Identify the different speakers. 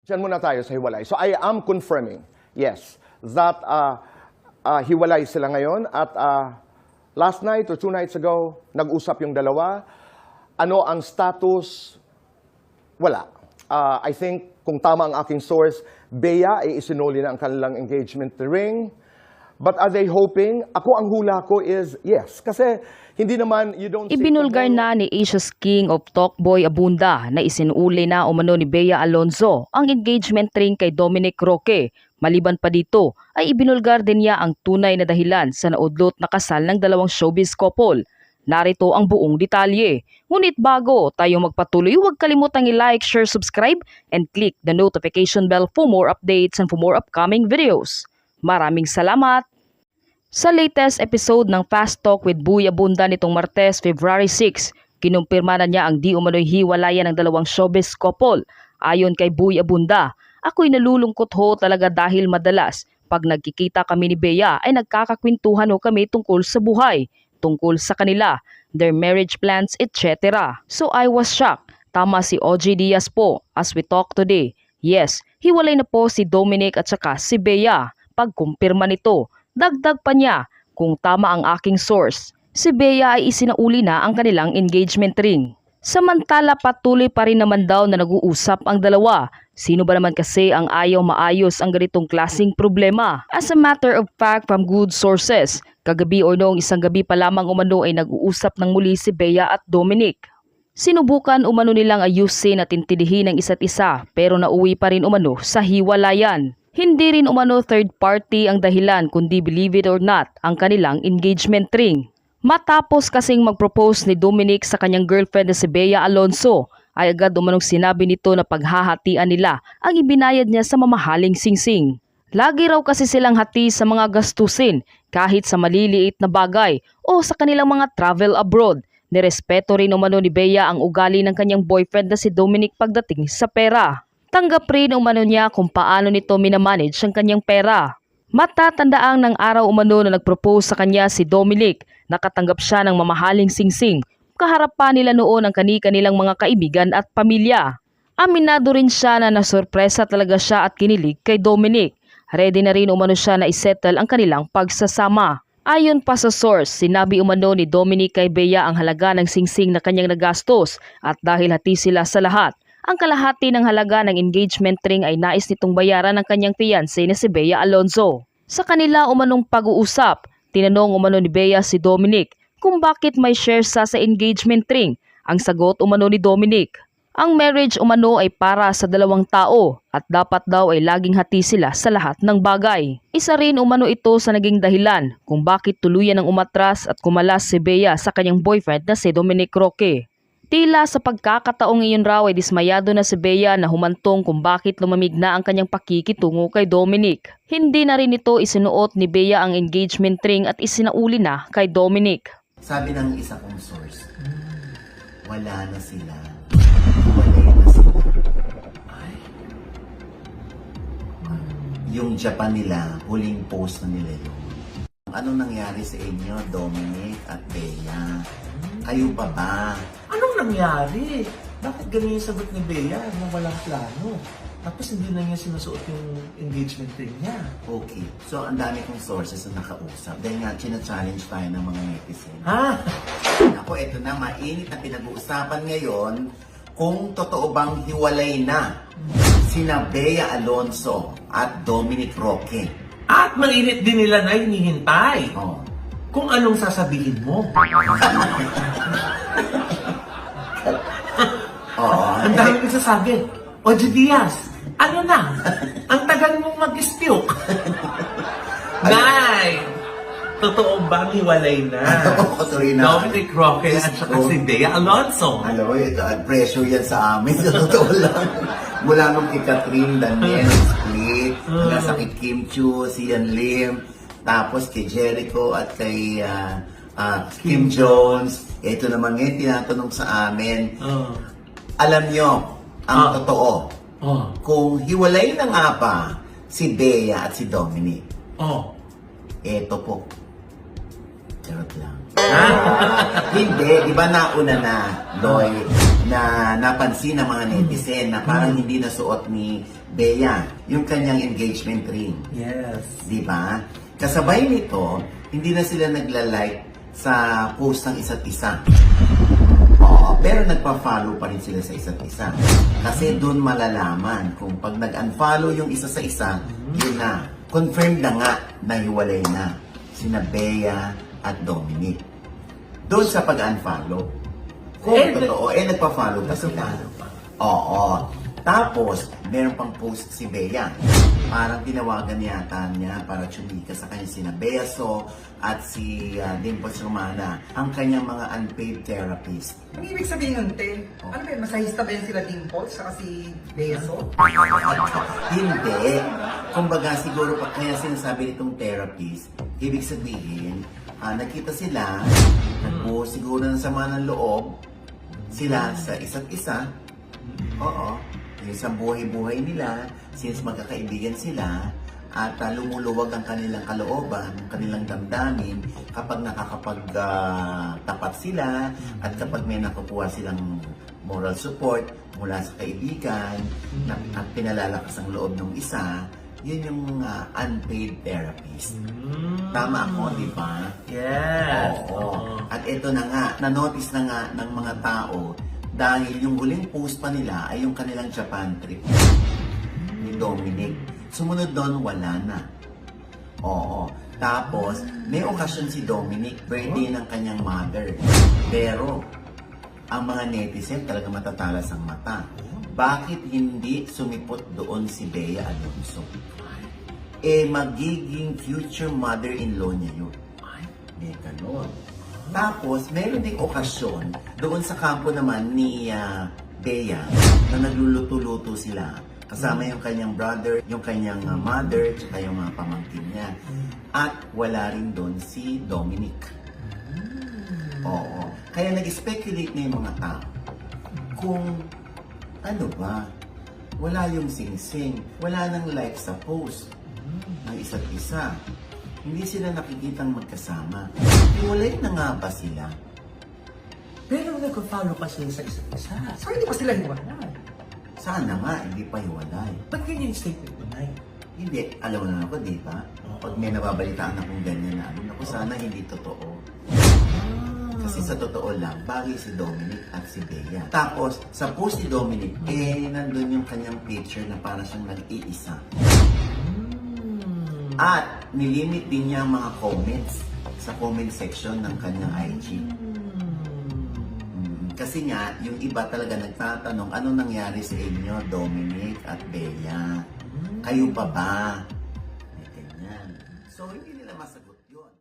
Speaker 1: Diyan muna tayo sa hiwalay. So I am confirming, yes, that hiwalay sila ngayon at last night or 2 nights ago, nag-usap yung dalawa. Ano ang status? Wala. I think, kung tama ang aking source, Bea ay isinuli na ang kanilang engagement ring. But are they hoping? Ako ang hula ko is yes. Kasi hindi naman, you don't...
Speaker 2: Ibinulgar na ni Asia's King of Talkboy Abunda na isinuuli na umano ni Bea Alonzo ang engagement ring kay Dominic Roque. Maliban pa dito ay ibinulgar din niya ang tunay na dahilan sa naudlot na kasal ng dalawang showbiz couple. Narito ang buong detalye. Ngunit bago tayo magpatuloy, huwag kalimutang i-like, share, subscribe, and click the notification bell for more updates and for more upcoming videos. Maraming salamat! Sa latest episode ng Fast Talk with Boy Abunda nitong Martes, February 6, kinumpirma na niya ang di umano'y hiwalayan ng dalawang showbiz couple. Ayon kay Boy Abunda, ako'y nalulungkot ho talaga dahil madalas pag nagkikita kami ni Bea ay nagkakakwentuhan ho kami tungkol sa buhay, tungkol sa kanila, their marriage plans, etc. So I was shocked. Tama si OG Diaz po as we talk today. Yes, hiwalay na po si Dominic at saka si Bea. Pagkumpirma nito, dagdag pa niya, kung tama ang aking source, si Bea ay isinauli na ang kanilang engagement ring. Samantala patuloy pa rin naman daw na nag-uusap ang dalawa. Sino ba naman kasi ang ayaw maayos ang ganitong klaseng problema? As a matter of fact from good sources, kagabi o noong isang gabi pa lamang umano ay nag-uusap ng muli si Bea at Dominic. Sinubukan umano nilang ayusin at intindihin ang isa't isa pero nauwi pa rin umano sa hiwalayan. Hindi rin umano third party ang dahilan kundi believe it or not ang kanilang engagement ring. Matapos kasing mag-propose ni Dominic sa kanyang girlfriend na si Bea Alonzo, ay agad umanong sinabi nito na paghahatian nila ang ibinayad niya sa mamahaling singsing. Lagi raw kasi silang hati sa mga gastusin kahit sa maliliit na bagay o sa kanilang mga travel abroad. Nirespeto rin umano ni Bea ang ugali ng kanyang boyfriend na si Dominic pagdating sa pera. Tanggap rin umano niya kung paano nito minamanage ang kanyang pera. Matatandaang ng araw umano na nagpropose sa kanya si Dominic, nakatanggap siya ng mamahaling singsing. Kaharap pa nila noon ang kani-kanilang mga kaibigan at pamilya. Aminado rin siya na nasurpresa talaga siya at kinilig kay Dominic. Ready na rin umano siya na isettle ang kanilang pagsasama. Ayon pa sa source, sinabi umano ni Dominic kay Bea ang halaga ng singsing na kanyang nagastos at dahil hati sila sa lahat, ang kalahati ng halaga ng engagement ring ay nais nitong bayaran ng kanyang fiancé na si Bea Alonzo. Sa kanila umanong pag-uusap, tinanong umano ni Bea si Dominic kung bakit may share sa engagement ring. Ang sagot umano ni Dominic, ang marriage umano ay para sa dalawang tao at dapat daw ay laging hati sila sa lahat ng bagay. Isa rin umano ito sa naging dahilan kung bakit tuluyan ng umatras at kumalas si Bea sa kanyang boyfriend na si Dominic Roque. Tila sa pagkakataong iyon raw ay dismayado na si Bea na humantong kung bakit lumamig na ang kanyang pakikitungo kay Dominic. Hindi na rin ito isinuot ni Bea ang engagement ring at isinauli na kay Dominic.
Speaker 3: Sabi ng isa kong source, wala na sila. Wala na sila. Ay. Yung Japan nila, huling post na nila yun. Anong nangyari sa inyo, Dominic at Bea? Kayo pa ba?
Speaker 4: Anong nangyari? Bakit ganyan yung sagot ni Bea na walang plano? Tapos hindi na niya sinusuot yung engagement ring niya.
Speaker 3: Okay. So, ang dami kong sources na nakausap. Dahil nga, china-challenge tayo ng mga netizen.
Speaker 4: Ha?
Speaker 3: Ako, eto na, mainit na pinag-uusapan ngayon kung totoo bang hiwalay na sina Bea Alonzo at Dominic Roque.
Speaker 4: At mainit din nila na hinihintay.
Speaker 3: Oh.
Speaker 4: Kung anong sasabihin mo. Ang dami kong sasabi. Oji Diaz, ano na? Ang tagal mong mag-ispiyok. Nay! Totoo bang hiwalay na?
Speaker 3: Sorry na.
Speaker 4: Dominic Roque at saka si Bea Alonzo.
Speaker 3: Alam mo, pressure yan sa amin. Sa totoo lang. Mula nung kay Catherine, Daniel, Split, sa kay Kim Chiu, Sian Lim, tapos kay Jericho at kay Kim Jones. Ito naman ngayon, tinatanong sa amin. Alam nyo, ang totoo, kung hiwalay na nga ba si Bea at si Dominic, eto po. Charot lang. Hindi, di ba nauna na, Loy, na napansin ng mga netizen na parang hindi nasuot ni Bea yung kanyang engagement ring.
Speaker 4: Yes.
Speaker 3: Di ba? Kasabay nito, hindi na sila nagla-like sa post ng isa't isa. Oo, pero nagpa-follow pa rin sila sa isa't isa. Kasi doon malalaman kung pag nag-unfollow yung isa sa isa, yun na. Confirmed na nga na hiwalay na sina Bea at Dominic. Doon sa pag-unfollow. Kung totoo, nagpa-follow pa sila.
Speaker 4: Nagpa-follow pa.
Speaker 3: Oo. Tapos, meron pang post si Bea. Parang tinawagan yata niya para tsumika sa kanya sina Bea So at si Dimples Romana, ang kanyang mga unpaid therapist.
Speaker 5: Ang ibig sabihin nun, Te, ano ba yun? Masahista ba yun sila Dimples saka si Beso?
Speaker 3: Hindi. Kumbaga, siguro pa kaya sinasabi nitong therapist, ibig sabihin, nakita sila, nagpo siguro ng sama ng loob, sila sa isa't isa. Oo. Yung sa buhay-buhay nila, since magkakaibigan sila, at lumuluwag ang kanilang kalooban, ang kanilang damdamin, kapag nakakapag-tapat sila, at kapag may nakukuha silang moral support mula sa kaibigan, at pinalalakas ang loob ng isa, yun yung unpaid therapist. Tama ako, di ba?
Speaker 4: Yes.
Speaker 3: Oo. At ito na nga, na-notice na nga ng mga tao dahil yung huling post pa nila ay yung kanilang Japan trip ni Dominic. Sumunod doon, wala na. Oo. Tapos, may okasyon si Dominic, birthday ng kanyang mother. Pero, ang mga netizen talaga matatalas ang mata. Bakit hindi sumipot doon si Bea Alonzo? Magiging future mother-in-law niya yun. May ganon. Tapos, meron ding okasyon doon sa kampo naman ni Bea na nagluluto-luto sila. Kasama yung kanyang brother, yung kanyang mother, tsaka yung mga pamangkin niya. At wala rin doon si Dominic. Oo. Kaya nag-speculate na yung mga tao kung ano ba, wala yung sing-sing, wala nang like sa post ng isa't isa. Hindi sila nakikitang magkasama. Hiwalay na nga ba sila?
Speaker 4: Pero nagpa-follow pa sila sa isa't isa.
Speaker 5: So hindi pa sila hiwalay.
Speaker 3: Sana nga, hindi pa hiwalay.
Speaker 4: Ba't ganyan yung statement mo, Nay?
Speaker 3: Hindi, alam mo na ako, di ba? Pag may nababalitaan akong ganyan na, ako sana hindi totoo. Kasi sa totoo lang, bagay si Dominic at si Bea. Tapos, sa post ni Dominic, nandun yung kanyang picture na para siyang nag-iisa. At nilimit din niya ang mga comments sa comment section ng kanyang IG. Kasi nga, yung iba talaga nagtatanong, ano nangyari sa inyo, Dominic at Bea? Kayo pa ba? May ganyan. So, hindi nila masagot yun.